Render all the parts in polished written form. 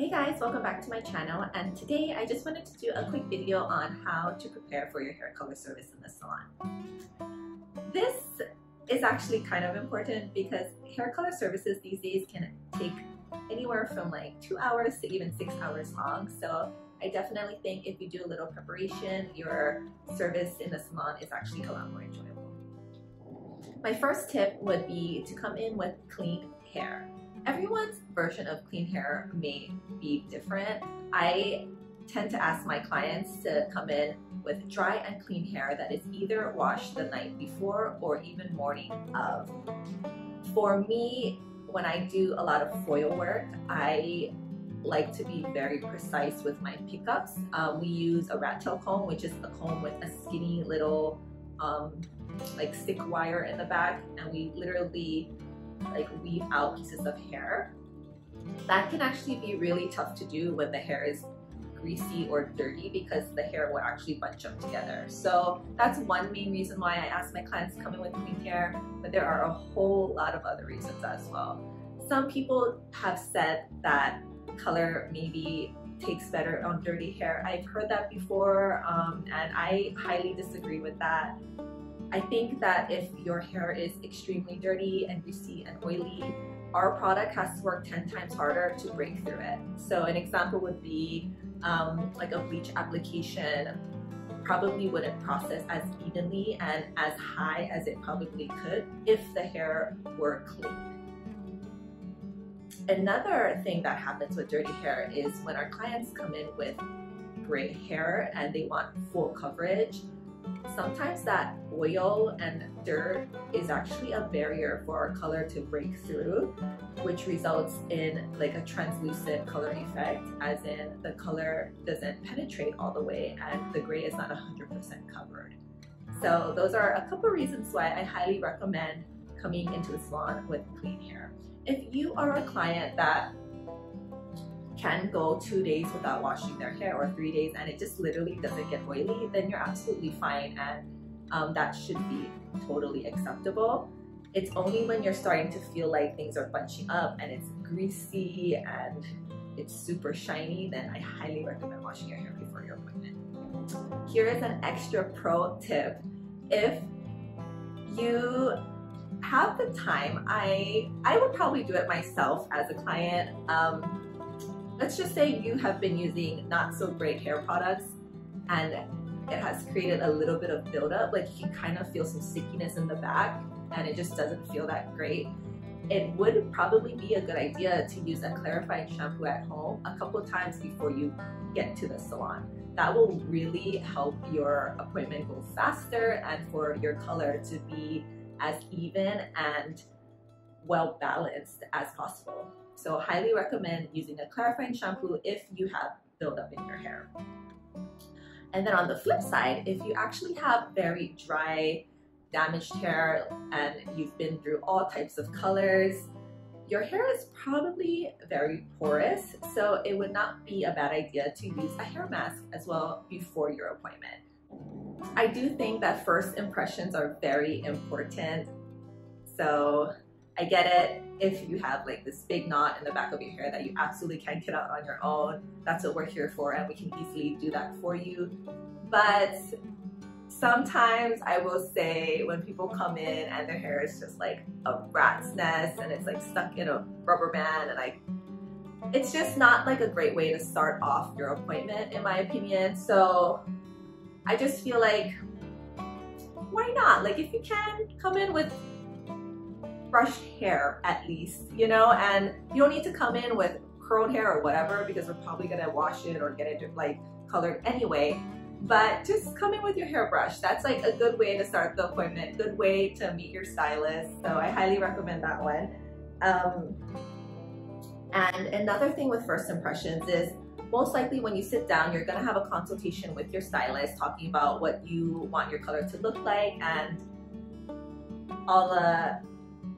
Hey guys, welcome back to my channel, and today I just wanted to do a quick video on how to prepare for your hair color service in the salon. This is actually kind of important because hair color services these days can take anywhere from like 2 hours to even 6 hours long. So I definitely think if you do a little preparation, your service in the salon is actually a lot more enjoyable. My first tip would be to come in with clean hair. Everyone's version of clean hair may be different. I tend to ask my clients to come in with dry and clean hair that is either washed the night before or even morning of. For me, when I do a lot of foil work, I like to be very precise with my pickups. We use a rat tail comb, which is a comb with a skinny little like stick wire in the back, and we literally like weave out pieces of hair. That can actually be really tough to do when the hair is greasy or dirty because the hair will actually bunch up together. So that's one main reason why I ask my clients to come in with clean hair, but there are a whole lot of other reasons as well. Some people have said that color maybe takes better on dirty hair. I've heard that before, and I highly disagree with that. I think that if your hair is extremely dirty and greasy and oily, our product has to work 10 times harder to break through it. So an example would be like a bleach application probably wouldn't process as evenly and as high as it probably could if the hair were clean. Another thing that happens with dirty hair is when our clients come in with gray hair and they want full coverage, sometimes that oil and dirt is actually a barrier for our color to break through, which results in like a translucent color effect, as in the color doesn't penetrate all the way and the gray is not 100% covered. So those are a couple reasons why I highly recommend coming into the salon with clean hair. If you are a client that can go 2 days without washing their hair or 3 days and it just literally doesn't get oily, then you're absolutely fine, and that should be totally acceptable. It's only when you're starting to feel like things are bunching up and it's greasy and it's super shiny, then I highly recommend washing your hair before your appointment. Here is an extra pro tip. If you have the time, I would probably do it myself as a client. Let's just say you have been using not so great hair products and it has created a little bit of buildup, like you can kind of feel some stickiness in the back and it just doesn't feel that great. It would probably be a good idea to use a clarifying shampoo at home a couple of times before you get to the salon. That will really help your appointment go faster and for your color to be as even and well balanced as possible. So highly recommend using a clarifying shampoo if you have buildup in your hair. And then on the flip side, if you actually have very dry, damaged hair and you've been through all types of colors, your hair is probably very porous, so it would not be a bad idea to use a hair mask as well before your appointment. I do think that first impressions are very important. So I get it if you have like this big knot in the back of your hair that you absolutely can't get out on your own. That's what we're here for, and we can easily do that for you. But sometimes I will say when people come in and their hair is just like a rat's nest and it's like stuck in a rubber band, and it's just not like a great way to start off your appointment, in my opinion. So I just feel like, why not? Like if you can, come in with brushed hair at least, you know, and you don't need to come in with curled hair or whatever because we're probably gonna wash it or get it like colored anyway. But just come in with your hair brushed. That's like a good way to start the appointment, good way to meet your stylist. So I highly recommend that one. And another thing with first impressions is most likely when you sit down, you're gonna have a consultation with your stylist talking about what you want your color to look like and all the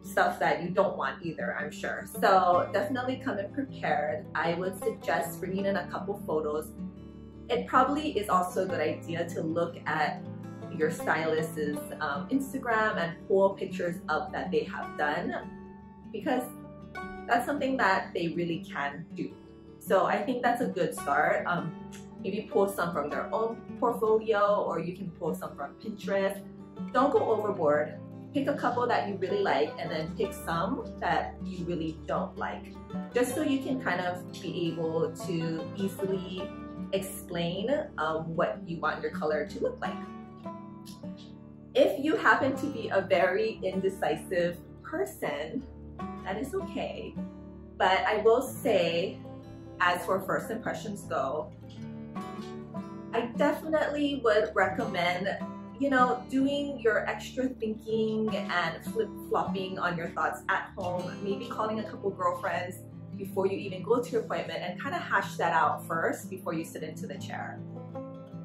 stuff that you don't want either, I'm sure. So definitely come in prepared. I would suggest bringing in a couple photos. It probably is also a good idea to look at your stylist's Instagram and pull pictures up that they have done, because that's something that they really can do. So I think that's a good start. Maybe pull some from their own portfolio, or you can pull some from Pinterest. Don't go overboard. Pick a couple that you really like, and then pick some that you really don't like, just so you can kind of be able to easily explain what you want your color to look like. If you happen to be a very indecisive person, that is okay. But I will say, as for first impressions go, I definitely would recommend, you know, doing your extra thinking and flip-flopping on your thoughts at home, maybe calling a couple girlfriends before you even go to your appointment, and kind of hash that out first before you sit into the chair.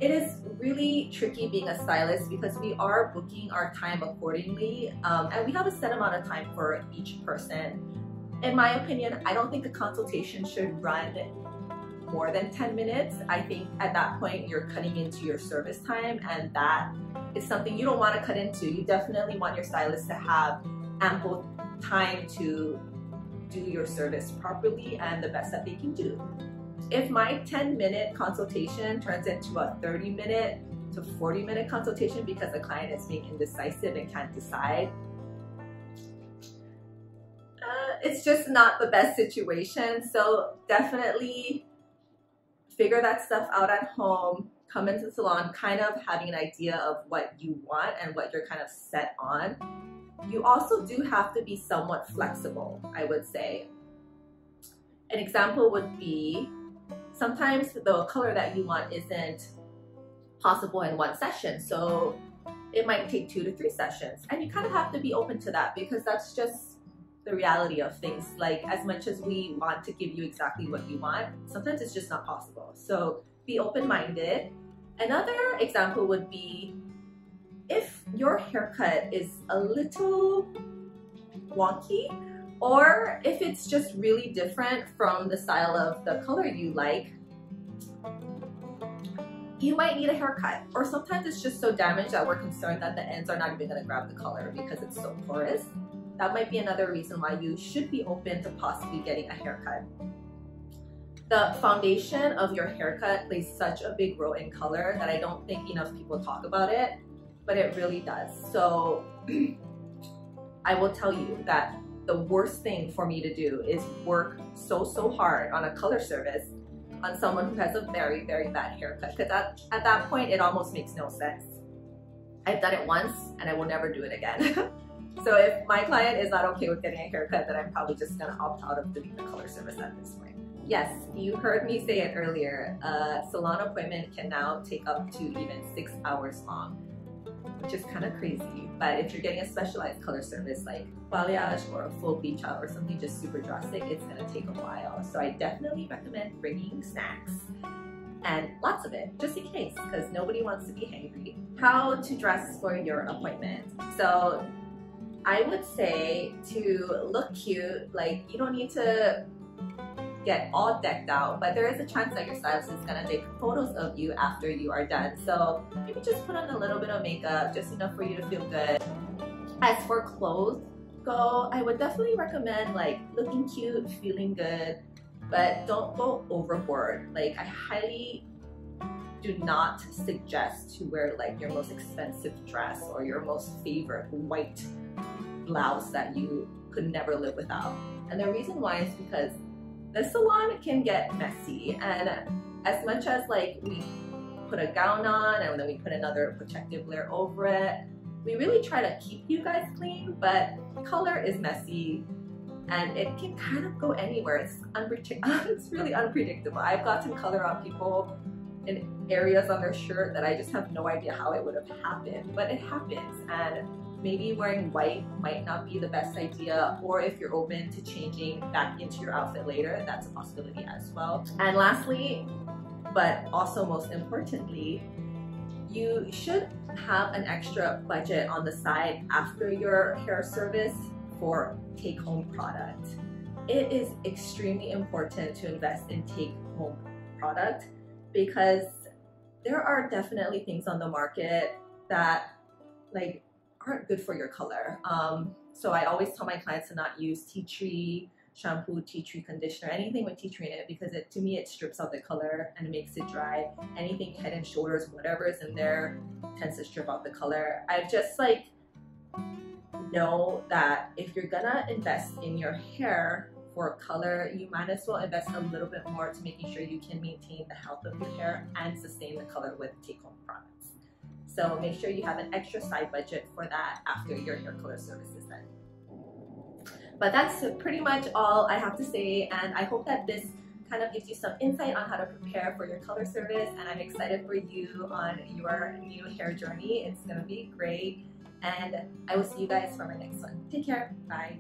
It is really tricky being a stylist because we are booking our time accordingly, and we have a set amount of time for each person. In my opinion, I don't think a consultation should run more than 10 minutes. I think at that point you're cutting into your service time, and that is something you don't want to cut into. You definitely want your stylist to have ample time to do your service properly and the best that they can do. If my 10-minute consultation turns into a 30-minute to 40-minute consultation because the client is being indecisive and can't decide, it's just not the best situation. So definitely figure that stuff out at home. Come into the salon kind of having an idea of what you want and what you're kind of set on. You also do have to be somewhat flexible, I would say. An example would be, sometimes the color that you want isn't possible in one session, so it might take 2 to 3 sessions, and you kind of have to be open to that, because that's just the reality of things. Like, as much as we want to give you exactly what you want, sometimes it's just not possible. So be open-minded. Another example would be, if your haircut is a little wonky, or if it's just really different from the style of the color you like, you might need a haircut. Or sometimes it's just so damaged that we're concerned that the ends are not even going to grab the color because it's so porous. That might be another reason why you should be open to possibly getting a haircut. The foundation of your haircut plays such a big role in color that I don't think enough people talk about it, but it really does. So I will tell you that the worst thing for me to do is work so hard on a color service on someone who has a very bad haircut, because at that point it almost makes no sense. I've done it once and I will never do it again. So if my client is not okay with getting a haircut, then I'm probably just gonna opt out of doing the color service at this point. Yes, you heard me say it earlier, a salon appointment can now take up to even 6 hours long, which is kind of crazy. But if you're getting a specialized color service like balayage or a full bleach out or something just super drastic, it's gonna take a while. So I definitely recommend bringing snacks, and lots of it, just in case, because nobody wants to be hangry. How to dress for your appointment. So I would say to look cute, like you don't need to get all decked out, but there is a chance that your stylist is gonna take photos of you after you are done. So maybe just put on a little bit of makeup, just enough for you to feel good. As for clothes go, I would definitely recommend like looking cute, feeling good, but don't go overboard. Like, I highly do not suggest to wear like your most expensive dress or your most favorite white blouse that you could never live without. And the reason why is because the salon can get messy, and as much as like we put a gown on and then we put another protective layer over it, we really try to keep you guys clean, but color is messy and it can kind of go anywhere. It's really unpredictable. I've gotten color on people in areas on their shirt that I just have no idea how it would have happened, but it happens. And maybe wearing white might not be the best idea, or if you're open to changing back into your outfit later, that's a possibility as well. And lastly, but also most importantly, you should have an extra budget on the side after your hair service for take-home product. It is extremely important to invest in take-home product, because there are definitely things on the market that like aren't good for your color. So I always tell my clients to not use tea tree shampoo, tea tree conditioner, anything with tea tree in it, because to me it strips out the color and it makes it dry. Anything Head and Shoulders, whatever is in there tends to strip out the color. I've just like know that if you're gonna invest in your hair for color, you might as well invest a little bit more to making sure you can maintain the health of your hair and sustain the color with take-home products. So make sure you have an extra side budget for that after your hair color service is done. But that's pretty much all I have to say, and I hope that this kind of gives you some insight on how to prepare for your color service, and I'm excited for you on your new hair journey. It's gonna be great, and I will see you guys for my next one. Take care, bye.